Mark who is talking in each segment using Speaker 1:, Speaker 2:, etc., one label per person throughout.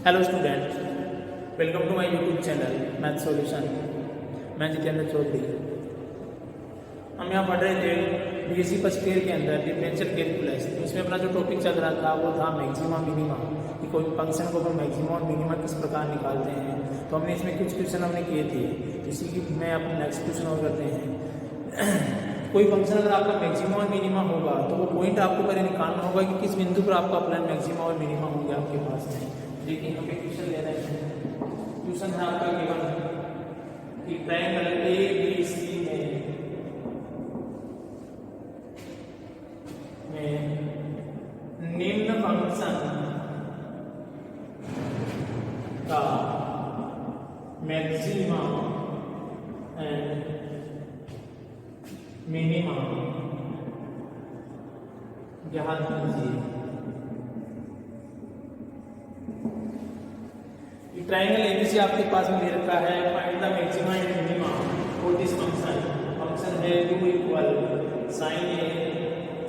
Speaker 1: Hello student, welcome to my YouTube channel math solution. मैं जितेंद्र चौधरी। हम यहाँ पढ़ रहे थे बीएससी फर्स्ट ईयर के अंदर डिफरेंशियल कैलकुलस। उसमें अपना जो टॉपिक चल रहा था वो था मैक्सिमा मिनिमा, कि कोई फंक्शन को अपन मैक्सिमा और मिनिमा किस प्रकार निकालते हैं। तो हमने इसमें कुछ क्वेश्चन हमने किए थे, इसी की मैं अपने नेक्स्ट क्वेश्चन और करते हैं। कोई फंक्शन अगर आपका मैक्सिमा और मिनिमा होगा तो वो पॉइंट आपको पहले निकालना होगा कि किस बिंदु पर आपका अपना मैक्सिमा और मिनिमा होंगे आपके पास में। देखिए हम एक क्वेश्चन ले रहे हैं। क्वेश्चन है आपका गिवन कि ट्रायंगल ABC में निम्न फंक्शन का मैक्सिमा एंड मिनिमा ज्ञात कीजिए। ट्रायंगल एबीसी आपके पास में दे रखा है। Find the maxima and minima for this function है u equal sin A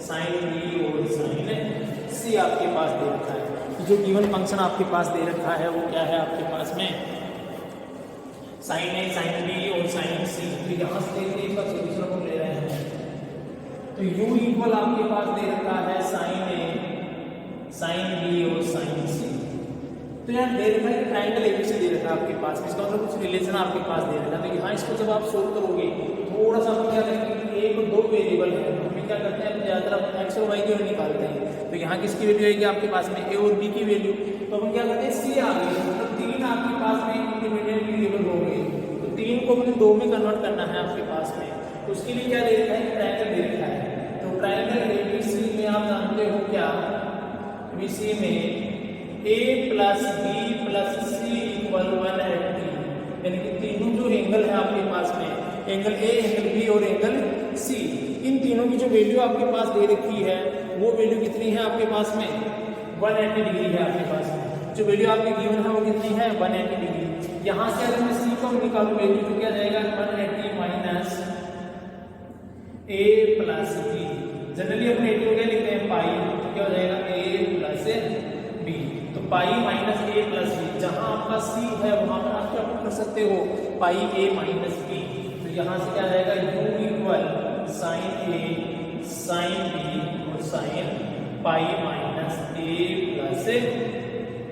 Speaker 1: sin B और sin C आपके पास दे रखा है। जो गिवन फंक्शन आपके पास दे रखा है वो क्या है आपके पास में, sin A sin B और sin C। तो यहाँ से देखिए इसका सोल्यूशन हम ले रहे हैं। तो u इक्वल आपके पास दे रखा है sin A sin B और sin C। तो यार दे रखा है ट्रायंगल एबीसी दे रखा है आपके पास, इसका मतलब कुछ रिलेशन आपके पास दे रखा है। तो यहाँ इसको जब आप सोल्व करोगे थोड़ा सा हम क्या करेंगे, एक और दो वेरिएबल है तो हमें क्या करते हैं ज़्यादातर एक्स और वाई की वैल्यू निकालते हैं। तो यहाँ किसकी वैल्यू आएगी आपके पास में, ए और बी की वैल्यू। तो हम क्या करते हैं सी आ गई, मतलब तीन आपके पास में इंडिपेंडेंट वेरिएबल हो गए। तो तीन को अपने दो में कन्वर्ट करना है आपके पास में। तो उसके लिए क्या दे रखा है, ट्रायंगल दे रखा है। तो ट्रायंगल एबीसी में आप जानते हो क्या, एबीसी में A plus B plus C equal 180, यानी कि तीनों जो एंगल है आपके पास में, एंगल ए एंगल बी और एंगल सी, इन तीनों की जो वैल्यू आपके पास दे रखी है वो वैल्यू कितनी है आपके पास में, 180 डिग्री है आपके पास में। जो वैल्यू आपकी गिवन है वो कितनी है, 180 डिग्री। यहाँ से अगर मैं सी को निकालूं वैल्यू तो क्या जाएगा, 180 माइनस ए प्लस बी। जनरली अपने ए को क्या लिखते हैं पाई, तो क्या हो जाएगा ए प्लस बी। तो पाई माइनस ए प्लस बी, जहां आपका सी है वहां पर आप क्या कर सकते हो, पाई ए माइनस बी। तो यहां से क्या जाएगा, u इक्वल साइन ए साइन बी और साइन पाई माइनस ए प्लस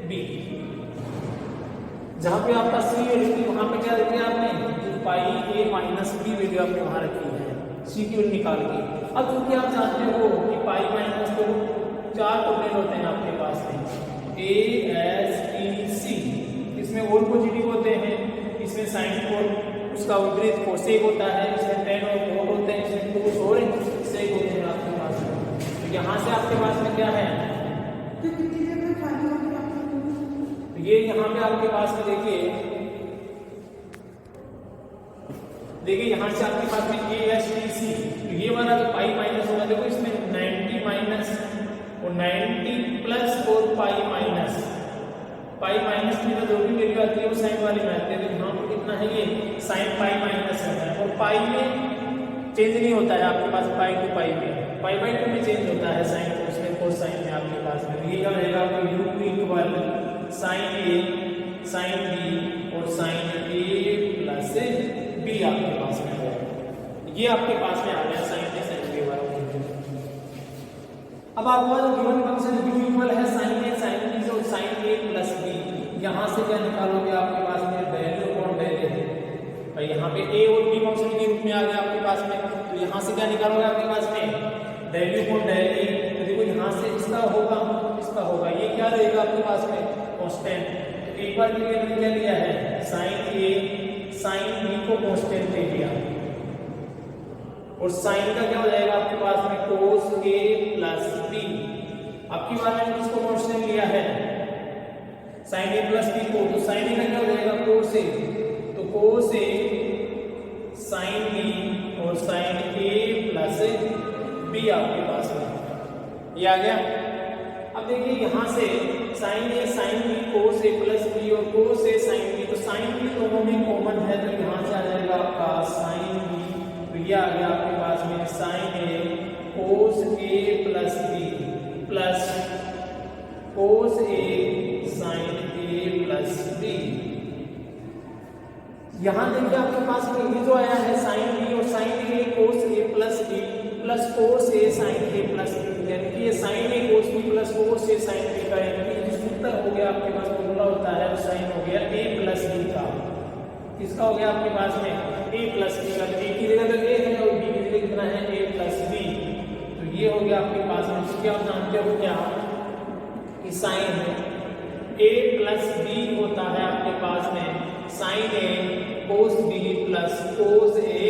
Speaker 1: बी। जहां पे आपका सी वैल्यू वहां पे क्या रखी है आपने, तो पाई ए माइनस बी वैल्यू आपने वहां रखी है सी की वैल्यू निकाल के। अब क्योंकि आप जानते हो कि पाई माइनस तो चार टर्मिनल होते हैं आपके पास में, ए एस टी सी। इसमें और पॉजिटिव होते हैं, इसमें साइन कोड उसका विपरीत कोसेक होता है, इसमें टेन और कोड होते हैं, इसमें कोस और सेक होते हैं आपके पास में। तो यहाँ से आपके पास में क्या है, तो ये यहाँ पे आपके पास में देखिए यहाँ से आपके पास में ए एस टी सी। तो ये वाला जो पाई माइनस होगा, देखो इसमें 90 माइनस और 90 प्लस और पाई माइनस में जो भी वैल्यू आती है वो साइन वाली में आती है। तो यहाँ पर कितना है, ये साइन पाई माइनस है। और पाई में चेंज नहीं होता है आपके पास, पाई टू पाई में, पाई बाई टू में चेंज होता है साइन को, उसमें कोस साइन में आपके पास में। ये क्या रहेगा, u इक्वल साइन ए साइन बी और साइन ए प्लस बी आपके पास में है। ये आपके पास में आ गया साइन ए साइन बी वाला। अब आपका जो गिवन फंक्शन u इक्वल है sin a sin b और sin a प्लस b, यहाँ से क्या निकालोगे आपके पास में, वैल्यू अपॉन डेरिवेटिव। भाई यहाँ पे a और b फंक्शन के रूप में आ गया आपके पास में। तो यहाँ से क्या निकालोगे आपके पास में, वैल्यू अपॉन डेरिवेटिव। तो देखो यहाँ से इसका होगा, ये क्या रहेगा आपके पास में, कांस्टेंट। तो एक बार के लिए मैंने क्या लिया है, sin a sin b को कांस्टेंट ले लिया, और साइन का क्या हो जाएगा आपके पास में, cos a प्लस b। आपकी बात मैंने किसको कांस्टेंट लिया है, sin a प्लस b को। तो sin a का क्या हो जाएगा, cos a। तो cos a sin b और sin a प्लस b आपके पास में ये आ गया। अब देखिए यहाँ से sin a sin b cos a plus b और cos a sin b, तो sin b दोनों में कॉमन है, तो यहाँ से आ जाएगा आपका sin b। तो ये आ गया आपके पास में sin a cos a plus b plus cos a sin a plus B. यहाँ देखिए आपके पास में ये जो आया है साइन बी और sine A cos A plus B plus cos A sine A plus B, यानी कि ये sine A cos B plus cos A sine B का यानी कि जो सूत्र हो गया आपके पास फॉर्मूला होता है वो साइन हो गया ए प्लस बी का। किसका हो गया आपके पास में ए प्लस बी का। ए की जगह तो ए है और बी की जगह कितना है ए प्लस बी। तो ये हो गया आपके पास में, क्योंकि आप जानते हो क्या कि साइन ए प्लस बी होता है आपके पास में sine A cos B plus cos A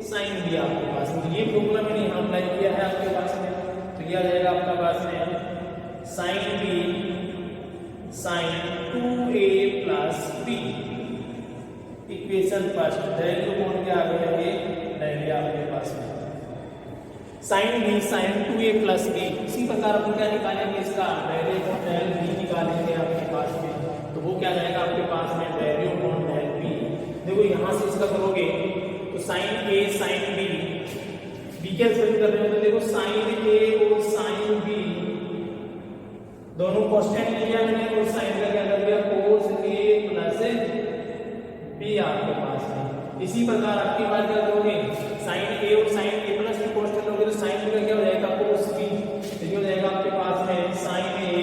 Speaker 1: sine B आपके पास में। ये फॉर्मूला मैंने यहाँ अप्लाई किया है आपके पास में। तो यह आ जाएगा आपका पास में sine B sine 2a plus B. Equation first value कौन के आ गया ये वैल्यू आपके पास में sine B sine 2a plus B. इसी प्रकार अपन क्या निकालेंगे इसका वैल्यू डेल बी निकालेंगे आपके पास में। तो वो क्या जाएगा आपके पास में वैल्यू अपॉन डेल बी। देखो यहाँ से इसका करोगे तो साइन ए साइन बी कैंसिल कर रहे हो तो देखो साइन ए और साइन बी दोनों कांस्टेंट लिया मैंने और साइन का क्या कर दिया कोस ए प्लस बी आपके पास में। इसी प्रकार आपकी बात क्या करोगे साइन ए और sine A plus B constant लोगे तो साइन बी का क्या हो जाएगा कोस बी। तो ये हो जाएगा आपके पास में sine A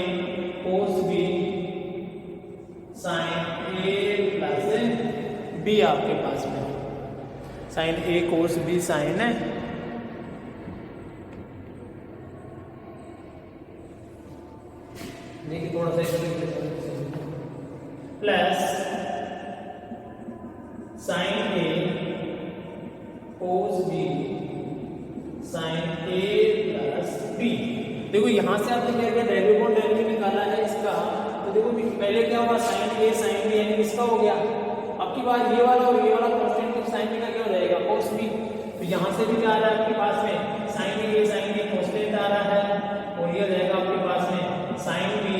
Speaker 1: cos B sine A plus B आपके पास में sine A cos B sign है देखिए थोड़ा सा plus sign A cos B sine A plus B. देखो यहां से आपने क्या किया वैल्यू को वैल्यू निकाला है इसका। तो देखो पहले क्या हुआ साइन ए साइन बी यानी इसका हो गया। अब की बार ये वाला और ये वाला कांस्टेंट साइन बी का क्या हो जाएगा कोस बी। तो यहां से भी क्या आ रहा है आपके पास में साइन ए कांस्टेंट आ रहा है और ये हो जाएगा आपके पास में sine B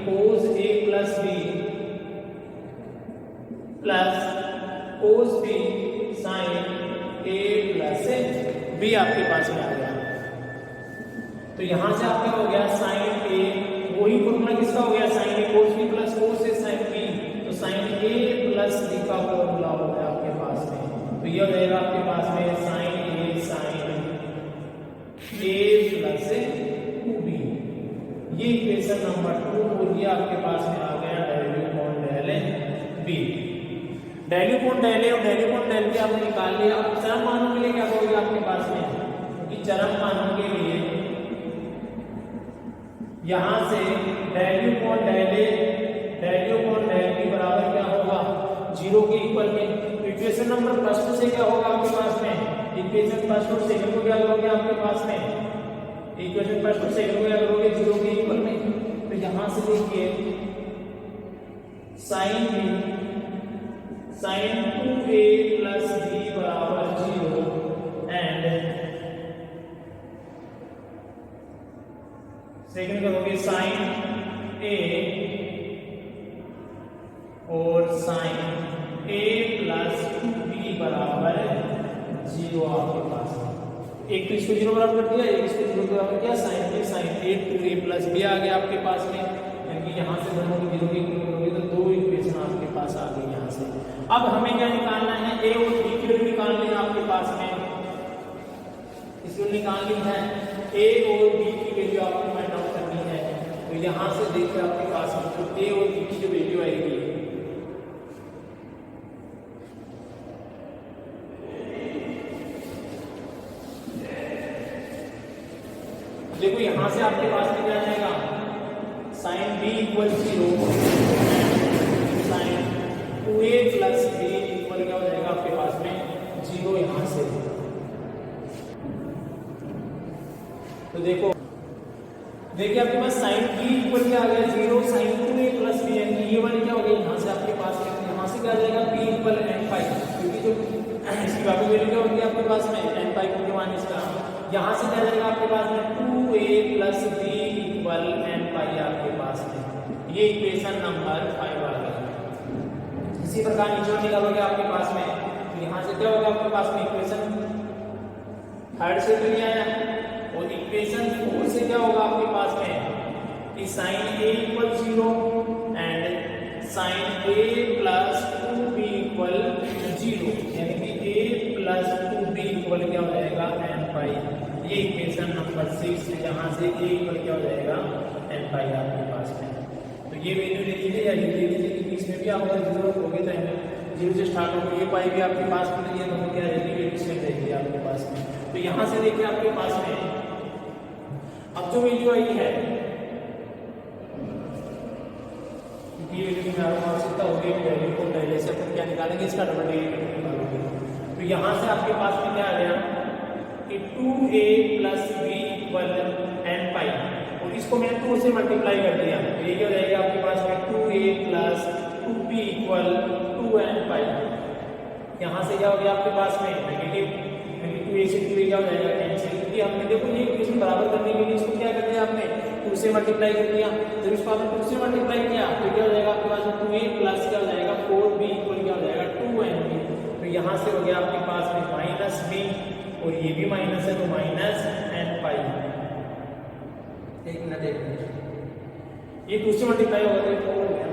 Speaker 1: cos A plus B plus cos B sine A plus B आपके पास में आ गया। तो यहां से आपका हो गया साइन ए वही फॉर्मूला किसका हो गया sign A cos B plus cos A sine B. तो साइन ए प्लस बी का फॉर्मूला हो गया आपके पास में। तो यह हो जाएगा आपके पास में साइन ए प्लस बी। ये इक्वेशन नंबर 2 और ये आपके पास में आ गया value upon del B. Value upon del A और वैल्यू अपॉन डेल बी आपने निकाल लिया। अब चरम मानों के लिए क्या करोगे आपके पास में क्योंकि चरम मानों के लिए यहां से वैल्यू अपॉन डेल ए वैल्यू अपॉन डेल बी बराबर क्या होगा 0 के इक्वल में। इक्वेशन नंबर फर्स्ट से क्या होगा आपके पास में इक्वेशन फर्स्ट और सेकंड को क्या करोगे आपके पास में इक्वेशन फर्स्ट और सेकंड को क्या करोगे 0 के इक्वल में। तो यहां से देखिए sine B sine 2a plus B बराबर 0 एंड सेकंड करोगे साइन ए और साइन a प्लस 2b बराबर 0 आपके पास है। एक तो इसको 0 बराबर कर दिया एक इसको 0 बराबर किया sine a sine a 2a plus b आ गया आपके पास में। यानी कि यहाँ से दोनों को 0 की करोगे तो दो इक्वेशन आपके पास आ गई यहाँ से। अब हमें क्या निकालना है a और b की वैल्यू निकालनी है आपके पास में। इसको निकालनी है a और b की वैल्यू आपको फाइंड आउट करनी है। तो यहाँ से देखिए आपके पास में तो a और b की जो वैल्यू आएगी देखो यहां से आपके पास में क्या जाएगा sine b equal 0 sine 2a plus b equal क्या हो जाएगा आपके पास में 0 यहां से। तो देखो देखिए आपके पास साइन b इक्वल क्या आ गया 0 साइन 2a प्लस b यानी ये वाली क्या हो गई यहां से आपके पास में यहां से क्या आ जाएगा b इक्वल n पाई क्योंकि जो इसकी वैल्यू क्या होगी आपके पास में n पाई को मान इसका यहां से क्या जाएगा आपके पास में 2a plus b equal n पाई आपके पास में। ये इक्वेशन नंबर 5 आ गया। इसी प्रकार नीचे निकालोगे आपके पास में तो यहां से क्या होगा आपके पास में इक्वेशन थर्ड से तो नहीं आया और इक्वेशन 4 से क्या होगा आपके पास में कि sin a equal 0 and sine A plus 2b equal 0, यानी कि a प्लस 2b इक्वल क्या हो जाएगा n पाई। ये इक्वेशन नंबर 6 है, जहाँ से a इक्वल क्या हो जाएगा n पाई आपके पास में। तो ये वैल्यू ले लीजिए या ये ले लीजिए कि इसमें भी आपका जीरो होगी, तो जीरो से स्टार्ट होगी, ये पाई भी आपके पास में ये दोनों क्या रहेगी वैल्यू सेम रहेगी आपके पास में। तो यहाँ से देखिए आपके पास में अब जो वैल्यू आई है ये वैल्यू की आवश्यकता होगी, वैल्यू को पहले से अपन क्या निकालेंगे, इसका डबल डेरिवेटिव निकालेंगे। तो यहाँ से आपके पास में क्या आ गया कि 2a plus b equal n पाई, और इसको मैंने 2 से मल्टीप्लाई कर दिया, तो ये क्या हो जाएगा आपके पास में 2a plus 2b equal 2n पाई। यहाँ से क्या हो गया आपके पास में नेगेटिव 2a से 2a क्या हो जाएगा कैंसिल, क्योंकि हमने देखो ये इक्वेशन बराबर करने के लिए इसको क्या कर दिया आपने 2 से मल्टीप्लाई कर दिया। जब इसको आपने 2 से मल्टीप्लाई किया तो क्या हो जाएगा आपके पास में 2a प्लस क्या हो जाएगा 4b इक्वल क्या हो जाएगा 2nb। तो यहाँ से हो गया आपके पास में माइनस b, और ये भी माइनस है तो माइनस n पाई। एक मिनट ये 2 से मल्टीप्लाई होगा तो 4 हो गया,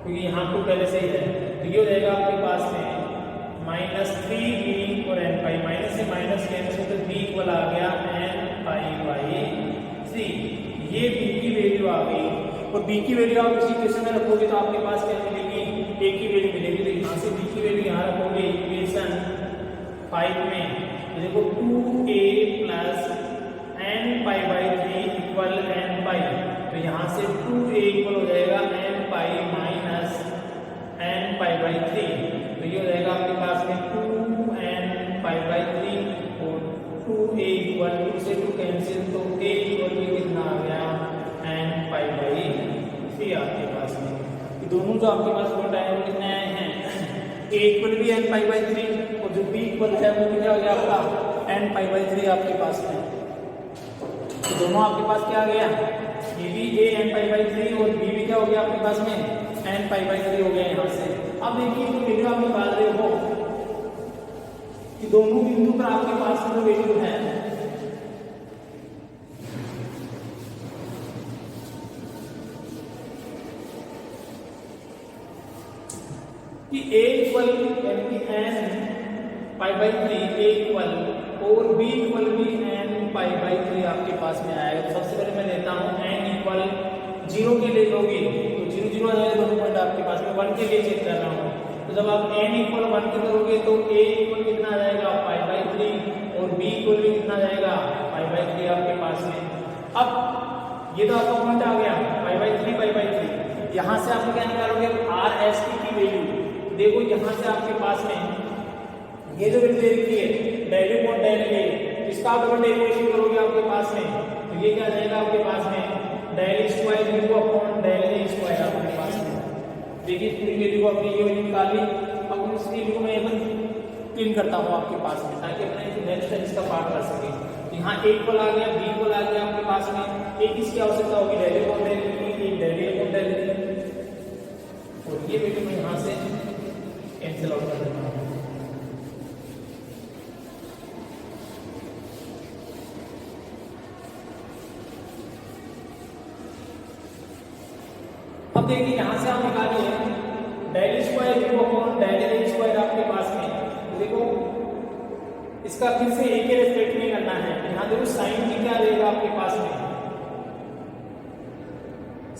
Speaker 1: क्योंकि यहाँ 2 पहले से ही है। तो ये हो जाएगा आपके पास में माइनस 3b और n पाई, माइनस से माइनस कैंसिल तो b इक्वल आ गया n पाई बाई 3। ये b की वैल्यू आ गई, और b की वैल्यू आप इसी इक्वेशन में रखोगे तो आपके पास क्या मिलेगी, a की वैल्यू मिलेगी। तो यहाँ से b की वैल्यू यहाँ रखोगे इक्वेशन 5 में, तो देखो 2a plus n pi by 3 equal n पाई। तो यहाँ से 2a इक्वल हो जाएगा n pi minus n pi by 3। तो ये हो जाएगा आपके पास में 2n पाई बाई 3, और 2a इक्वल 2 से 2 कैंसिल, तो a इक्वल भी कितना आ गया n पाई बाई 3 आपके पास में। ये दोनों जो आपके पास पॉइंट आए वो कितने आए हैं, a इक्वल भी n पाई बाई 3, और जो b इक्वल है वो क्या हो गया आपका n पाई बाई 3 आपके पास में। तो दोनों आपके पास क्या आ गया, ये भी a n पाई बाई 3 और b भी क्या हो गया आपके पास में n पाई बाई 3 हो गया यहाँ से। अब देखिए जो वैल्यू आप निकाल रहे हो कि दोनों बिंदु पर आपके पास जो वैल्यू है कि a इक्वल यानी कि n pi by 3 a equal और b इक्वल भी n पाई बाई 3 आपके पास में आएगा। तो सबसे पहले मैं लेता हूँ n इक्वल 0 के लिए लोगे तो 0 0 आ जाएगा, दोनों पॉइंट आपके पास में 1 के लिए चेक कर रहा हूँ। तो जब आप n इक्वल 1 के करोगे तो a इक्वल कितना आ जाएगा पाई बाई 3, और b इक्वल भी कितना आ जाएगा पाई बाई 3 आपके पास में। अब ये तो आपका पॉइंट आ गया पाई बाई 3 पाई बाई 3। यहाँ से आप क्या निकालोगे r s t की वैल्यू। देखो यहाँ से आपके पास में ये जो वैल्यू दे रखी है del u upon del a, इसका आप डबल डेरिवेशन करोगे आपके पास में, तो ये क्या आ जाएगा आपके पास में del square u upon del a square आपके पास में। देखिए पूरी वैल्यू को अपनी ये वैल्यू निकाल ली। अब इस वैल्यू को मैं एक बार क्लीन करता हूँ आपके पास में, ताकि अपने नेक्स्ट इसका पार्ट कर सके। यहाँ a इक्वल आ गया, b इक्वल आ गया आपके पास में, एक इसकी आवश्यकता होगी del u upon del b, एक del a upon del b, और ये वैल्यू मैं यहाँ से कैंसिल आउट कर देता हूँ। अब देखिए यहाँ से आप निकालिए del square u upon del a square आपके पास में। तो देखो इसका फिर से a के रेस्पेक्ट में करना है। यहाँ देखो साइन b क्या रहेगा आपके पास में,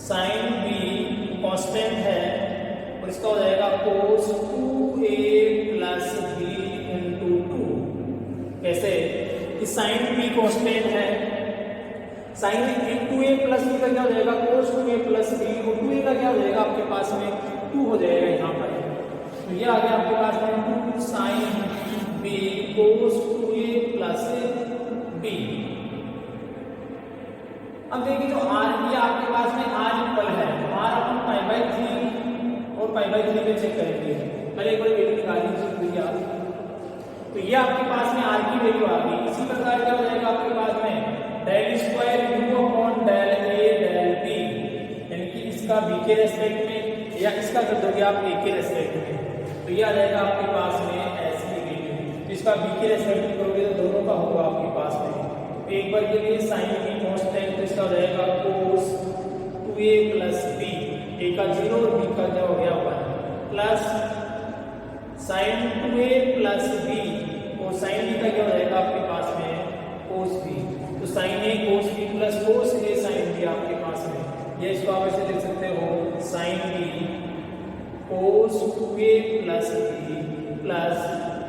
Speaker 1: साइन b कांस्टेंट है, और इसका हो जाएगा cos 2a plus b into 2। कैसे कि साइन b कांस्टेंट है, sine into a plus b का क्या हो जाएगा cos 2a प्लस b, और 2a का क्या हो जाएगा आपके पास में 2 हो जाएगा यहाँ पर। तो ये आ गया आपके पास में 2 sine b cos 2a plus b। अब देखिए जो r ये आपके पास में r इक्वल है, r अपन पाई बाई 3 और पाई बाई 3 में चेक करेंगे। पहले एक बार वैल्यू निकाल लीजिए आप। तो ये आपके पास में r की वैल्यू आ गई। इसी प्रकार क्या हो जाएगा आपके पास में del square u upon del a del b, यानी कि इसका b के रेस्पेक्ट में या इसका कर दोगे आप a के रेस्पेक्ट में, तो ये आ जाएगा आपके पास में s की वैल्यू। तो इसका b के रेस्पेक्ट में करोगे तो दोनों का होगा आपके पास में। एक बार के लिए साइन b कांस्टेंट, तो इसका हो जाएगा cos 2a प्लस b, ए का 0 और बी का क्या हो गया 1 plus sine 2a plus B, और साइन बी का क्या हो जाएगा आपके पास में कोस बी, तो sine A cos B plus cos A sine B आपके पास में, ये इसको आप ऐसे लिख सकते हो sine B cos 2a plus B plus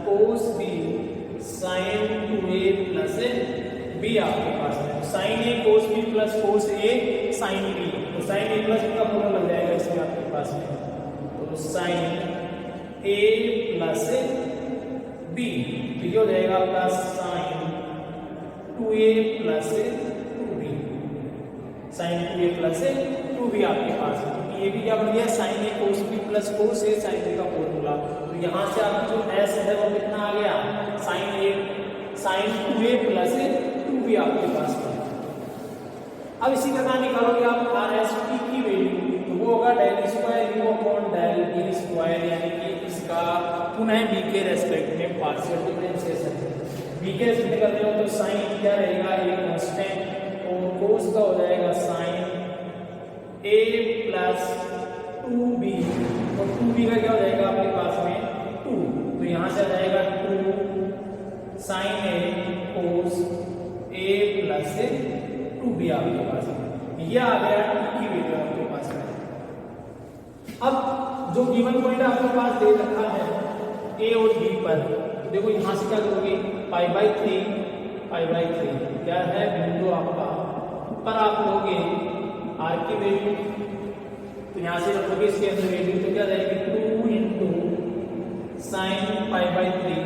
Speaker 1: cos B sine 2a plus B आपके पास में, sine A cos B plus cos A sine B, तो साइन ए प्लस बी का पूरा लग जाएगा इसमें आपके पास में, तो साइन ए प्लस बी, तो ये हो जाएगा आपका sign 2a plus 2b, sign 2a plus 2b आपके पास है, क्योंकि ये भी क्या बन गया sign A cos B plus cos A sine B का फॉर्मूला, तो यहाँ से आपकी जो एस है वो कितना आ गया साइन 2a प्लस 2b आपके पास में। अब इसी प्रकार निकालोगे आप आर एस टी की वैल्यू, तो वो होगा del square U upon del B square, यानी कि इसका पुनः बी के रेस्पेक्ट में पार्शियल डिफरेंशिएशन है। बी के रेस्पेक्ट में करते हो तो साइन क्या रहेगा एक कांस्टेंट, और कोस का हो जाएगा साइन a प्लस 2b, और 2b का क्या हो जाएगा आपके पास में 2, तो यहाँ से आ जाएगा 2 sine a cos a plus 2b आपके पास में, यह आ गया की वैल्यू आपके पास में। अब जो गिवन पॉइंट आपके पास दे रखा है a और b पर, देखो यहां से क्या करोगे पाई बाई 3 क्या है बिंदु आपका, पर आप लोगे r की वैल्यू, तो यहां से रखोगे इसके अंदर वैल्यू, तो क्या जाएगी 2 into sine pi by 3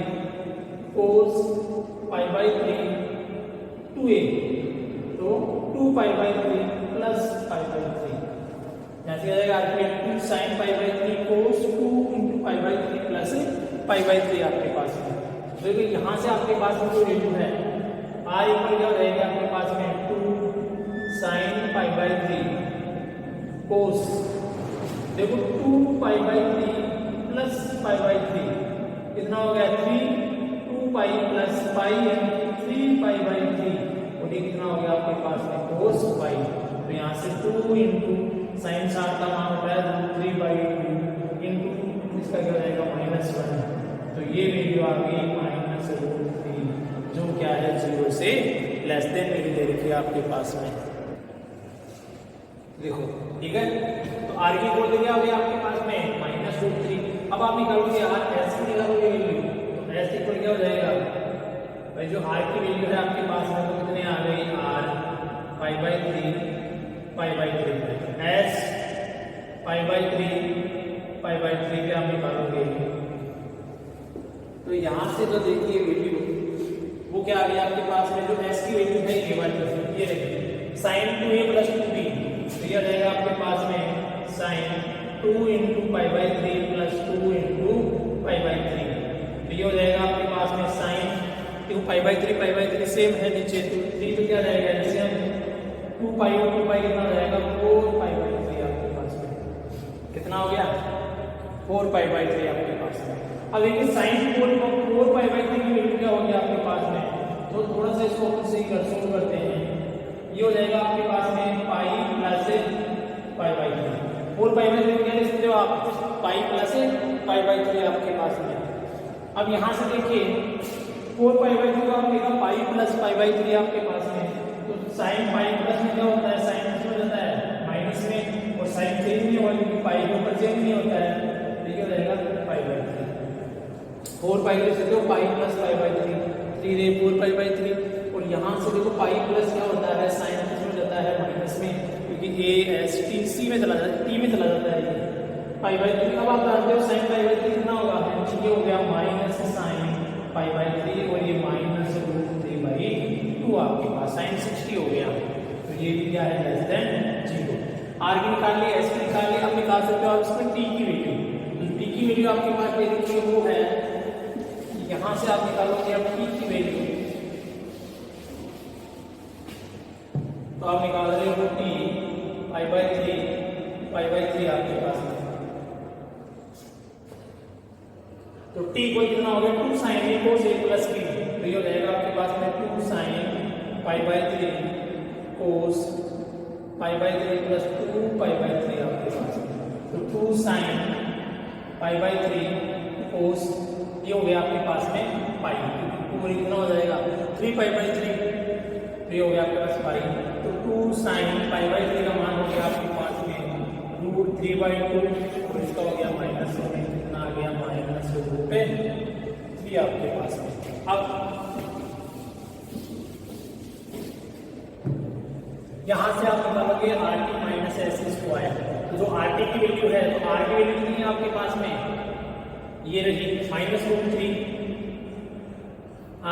Speaker 1: cos pi by 3 2a, तो 2 पाई बाई 3 प्लस पाई बाई 3, यहाँ से आ जाएगा r sine pi by 3 cos 2 into pi by 3 plus pi by 3 आपके पास में, तो देखिए यहाँ से आपके पास में जो वैल्यू है r इक्वल क्या हो जाएगा आपके पास में 2 साइन पाई बाई 3 कोस, देखो 2 पाई बाई 3 प्लस पाई बाई 3 कितना हो गया 3, 2 पाई प्लस पाई यानी 3 पाई बाई 3, और ये कितना हो गया आपके पास में कोस पाई, तो यहाँ से 2 इंटू साइन 7 का मान होता है 3/2 इंटू इसका क्या हो जाएगा -1, तो ये वैल्यू आ गई -√3, जो क्या है 0 से लेस देन वैल्यू दे रखी है आपके पास में, देखो ठीक है। तो आर की इक्वल क्या हो गया आपके पास में -√3। अब आप निकालोगे आर एस की निकालोगे वैल्यू, तो एस इक्वल क्या हो जाएगा भाई, जो आर की वैल्यू है आपके पास में तो कितने आ गई R pi by 3 S pi by 3 पे आप निकालोगे, तो यहां से जो देखिए वैल्यू वो क्या आ गया आपके पास में, जो एस की वैल्यू है ये वाली, ये देखिए साइन 2a प्लस 2b, तो ये रहेगा आपके पास में sine 2 into pi by 3 plus 2 into pi by 3, तो ये हो जाएगा आपके पास में साइन पाई बाई 3 सेम है नीचे, तो 3 तो क्या रहेगा जैसे हम 2 पाई और 2 पाई कितना हो जाएगा 4 पाई बाई 3 आपके पास में, कितना हो गया 4 पाई बाई 3 आपके पास में। अब देखिए साइन 4 पाई बाई 3 की वैल्यू क्या होगी आपके पास में, तो थोड़ा सा इसको अपन सही सोल्व करते हैं, ये हो जाएगा आपके पास में pi plus pi by 3, 4 pi by 3 क्या लिख सकते हो आप पाई प्लस पाई बाई 3 आपके पास में। अब यहाँ से देखिए 4 पाई बाई 3 को आप लिखा पाई प्लस पाई बाई 3 आपके पास में, तो साइन पाई प्लस में क्या होता है साइन किस में जाता है माइनस में, और साइन चेंज नहीं होगा क्योंकि पाई के ऊपर चेंज नहीं होता है, तो ये हो जाएगा पाई बाई 3, 4 पाई लिख सकते हो पाई प्लस पाई बाई 3 रे 4 पाई बाई 3, और यहाँ से देखो पाई प्लस क्या होता है साइन किस में जाता है माइनस में, क्योंकि ए एस टी सी में चला जाता है, टी में चला जाता है ये पाई बाई 3। अब आप जानते हो साइन पाई बाई 3 कितना होगा, ये हो गया माइनस साइन पाई बाई 3, और ये -√3/2 आपके पास साइन 60 हो गया, तो ये भी क्या है लेस देन 0। आर की निकाल ली, एस की निकाल ली, अब निकाल सकते हो आप इसमें टी की वैल्यू, टी की वैल्यू आपके पास दे रखी है वो है, यहां से आप निकालोगे अब टी की वैल्यू, तो आप निकाल रहे हो टी पाई बाई 3 आपके पास में, तो टी को कितना हो गया 2 sign A cos A plus B, तो ये हो जाएगा आपके पास में 2 sine pi by 3 cos pi by 3 plus 2 pi by 3 आपके पास में। साइन पाई बाई 3 कोस, ये हो गया आपके पास में पाई, तो कितना हो जाएगा 3 पाई बाई 3, तो ये हो गया आपके पास पाई। तो 2 साइन पाई बाई 3 का मान हो गया आपके पास में रूट 3 बाई 2, और इसका हो गया माइनस में कितना आ गया माइनस रूट 3 आपके पास में। अब यहाँ से आप निकालोगे R T minus S square, तो जो आर टी की वैल्यू है, तो आर की वैल्यू कितनी है आपके पास में, ये रही माइनस रूट 3,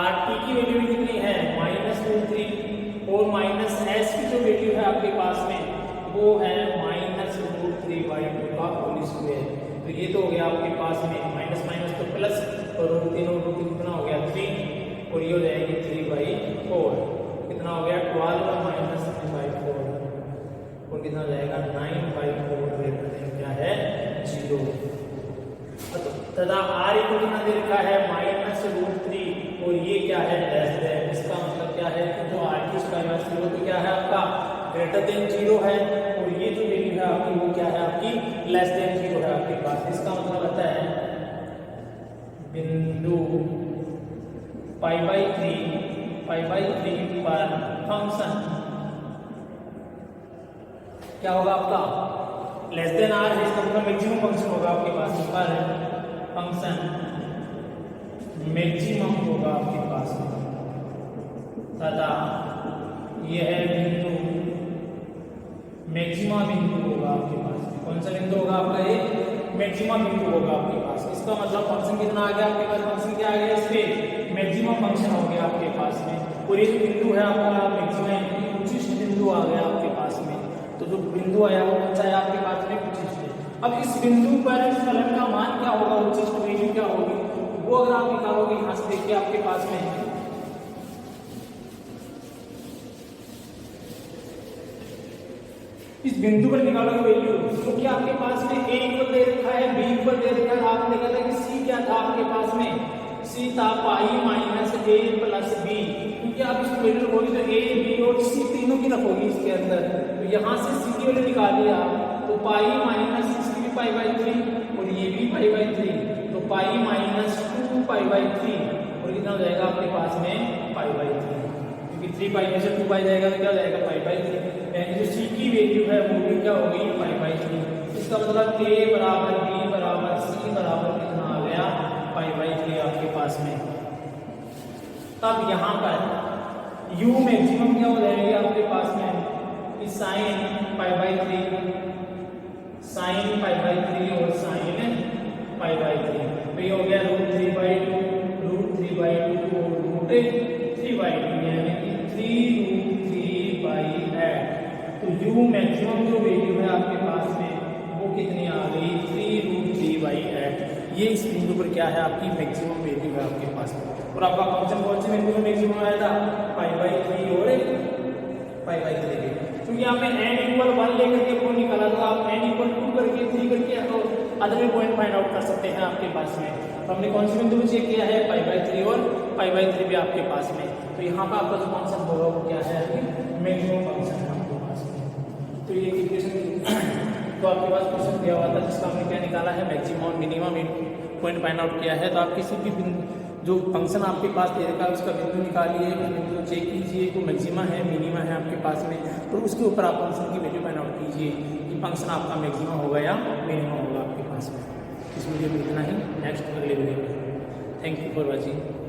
Speaker 1: आर टी की वैल्यू कितनी है माइनस रूट 3, और माइनस एस की जो वैल्यू है आपके पास में वो है माइनस रूट 3 बाई 2 का होल स्क्वायर। तो ये तो हो गया आपके पास में माइनस माइनस तो प्लस, और रूट 3 और रूट 3 कितना हो गया 3, और ये हो जाएगी 3 बाई 4, कितना हो गया 12 माइनस 3 बाई 4, और कितना हो जाएगा 9 बाई 4 ग्रेटर देन क्या है 0। तथा आर को कितना दे रखा है माइनस रूट 3, और ये क्या है लेस देन, इसका मतलब क्या है कि जो आर की स्क्वायर माइनस 0 तो क्या है आपका ग्रेटर देन 0 है, और ये जो वैल्यू है आपकी वो क्या है आपकी लेस देन 0 है आपके पास। इसका मतलब आता है बिंदु पाई बाई 3 पर फंक्शन क्या होगा आपका लेस देन आर है, इसका मतलब मैक्सिमम फंक्शन होगा आपके पास पर फंक्शन मैक्सिमम होगा आपके पास में, तथा यह बिंदु मैक्सिमा बिंदु होगा आपके पास में। कौन सा बिंदु होगा आपका ये मैक्सिमा बिंदु होगा आपके पास। इसका मतलब फंक्शन कितना आ गया आपके पास, फंक्शन क्या आ गया इस पे मैक्सिमम फंक्शन हो गया आपके पास में, और ये जो बिंदु है आपका मैक्सिमम उच्चिष्ट बिंदु आ गया आपके पास में। तो जो बिंदु आया वो कौन सा है आपके पास में उच्चिष्ट। अब इस बिंदु पर फलन का मान क्या होगा, उच्चिष्ट वैल्यू क्या होगी, वो अगर आप निकालोगे यहाँ से देखिए आपके पास में इस बिंदु पर निकालोगे वैल्यू, क्योंकि आपके पास में ए इक्वल दे रखा है, बी इक्वल दे रखा है, आपने देखा था कि सी क्या था आपके पास में, सी था पाई माइनस ए प्लस बी, क्योंकि आप इसको वैल्यू रखोगे तो ए बी और सी तीनों की रखोगी इसके अंदर। तो यहाँ से सी की वैल्यू निकाल लिया, तो पाई माइनस इसकी भी पाई बाई 3 और ये भी पाई बाई 3, तो पाई माइनस 2 पाई बाई 3, और कितना हो जाएगा आपके पास में पाई बाई 3, क्योंकि 3 पाई में से 2 पाई जाएगा तो क्या हो जाएगा पाई बाई 3, यानी जो सी की वैल्यू है वो भी क्या होगी पाई बाई 3। इसका मतलब a बराबर b बराबर c बराबर कितना आ गया पाई बाई 3 आपके पास में। तब यहाँ पर u मैक्सिमम क्या हो जाएगा आपके पास में कि sine pi by 3, sine pi by 3 और साइन पाई बाई 3, तो ये हो गया रूट 3 बाई 2, रूट 3 बाई 2 और रूट 3 बाई 2, यानी कि 3 रूट 3 बाई 8। तो u मैक्सिमम जो वैल्यू है आपके पास में वो कितनी आ गई 3 रूट 3 बाई 8। ये इस बिंदु पर क्या है आपकी मैक्सिमम वैल्यू है आपके पास में। और आपका फंक्शन कौन से बिंदु में मैक्सिमम आया था पाई बाई 3 और पाई बाई 3 के, क्योंकि आपने n इक्वल 1 लेकर के पॉइंट निकाला, तो आप n इक्वल 2 करके 3 करके अदर में पॉइंट फाइंड आउट कर सकते हैं आपके पास में। तो हमने कौन से बिंदु में चेक किया है पाई बाई 3 और पाई बाई 3 भी आपके पास में। तो यहाँ पर आपका जो फंक्शन होगा वो क्या है मैक्सिमम फंक्शन है आपके पास में। तो ये इक्वेशन तो आपके पास क्वेश्चन दिया हुआ था जिसका हमने क्या निकाला है मैक्सिमम और मिनिमम पॉइंट फाइंड आउट किया है। तो आप किसी भी जो फंक्शन आपके पास दे रखा है उसका बिंदु निकालिए, उस बिंदु को चेक कीजिए तो मैक्सिमा है मिनिमा है आपके पास में, तो उसके ऊपर आप फंक्शन की वैल्यू फाइंड आउट कीजिए कि फंक्शन आपका मैक्सिमा होगा या मिनिमा होगा आपके पास में। इस वीडियो में इतना ही, नेक्स्ट अगले वीडियो में। Thank you for watching.